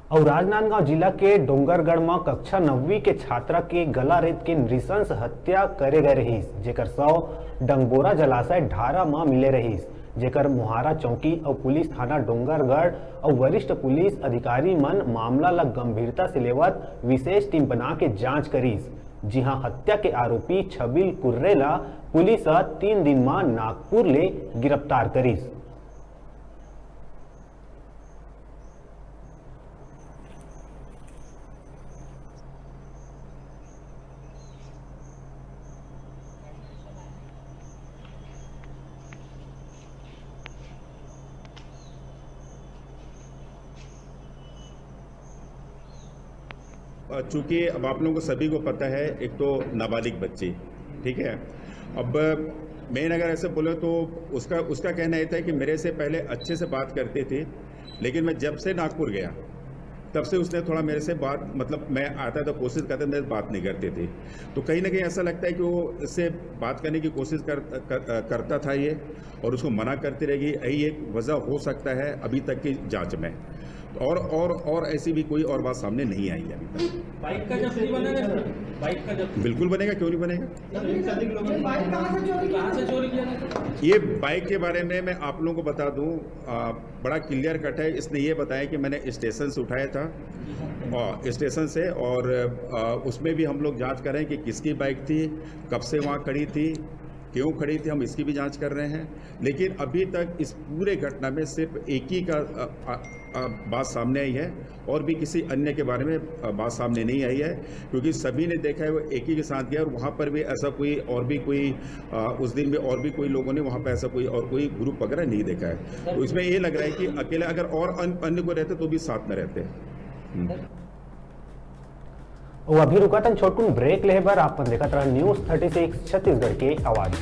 और राजनांदगांव जिला के डोंगरगढ़ में कक्षा 9वीं के छात्रा के गला रेत के नृशंस हत्या करे गए रहीस, जेकर शव डंगबोरा जलाशय ढारा में मिले रहीस, जेकर मोहारा चौकी और पुलिस थाना डोंगरगढ़ और वरिष्ठ पुलिस अधिकारी मन मामला ला गंभीरता से लेवत विशेष टीम बना के जांच करीस। जी हां, हत्या के आरोपी छबिल कुर्रे ला पुलिस 3 दिन में नागपुर ले गिरफ्तार करीस। चूंकि अब आप लोगों को सभी को पता है, एक तो नाबालिग बच्ची, ठीक है। अब मैं अगर ऐसे बोले तो उसका कहना ये था कि मेरे से पहले अच्छे से बात करती थी, लेकिन मैं जब से नागपुर गया तब से उसने थोड़ा मेरे से बात, मतलब मैं आता था कोशिश करता, मेरे बात नहीं करती थी। तो कहीं ना कहीं ऐसा लगता है कि वो इससे बात करने की कोशिश करता था ये, और उसको मना करती रहेगी। यही एक वजह हो सकता है अभी तक की जांच में। और ऐसी भी कोई और बात सामने नहीं आई है अभी तक। बाइक का जब्त नहीं बनेगा सर? बाइक का जब्त बिल्कुल बनेगा, क्यों नहीं बनेगा। बाइक कहाँ से चोरी किया था? ये बाइक के बारे में मैं आप लोगों को बता दूं, बड़ा क्लियर कट है। इसने ये बताया कि मैंने स्टेशन से उठाया था, स्टेशन से, और उसमें भी हम लोग जांच कर रहे हैं कि किसकी बाइक थी, कब से वहाँ खड़ी थी, क्यों खड़ी थी, हम इसकी भी जांच कर रहे हैं। लेकिन अभी तक इस पूरे घटना में सिर्फ एक ही का बात सामने आई है, और भी किसी अन्य के बारे में बात सामने नहीं आई है, क्योंकि सभी ने देखा है वो एक ही के साथ गया, और वहाँ पर भी ऐसा कोई और भी कोई उस दिन में और भी कोई लोगों ने वहाँ पर ऐसा कोई और कोई ग्रुप वगैरह नहीं देखा है। तो इसमें ये लग रहा है कि अकेले अगर और अन्य को रहते तो भी साथ में रहते। अभी रुका था छोटू ब्रेक ले बार आप देखा न्यूज़ 36 छत्तीसगढ़ के आवाज।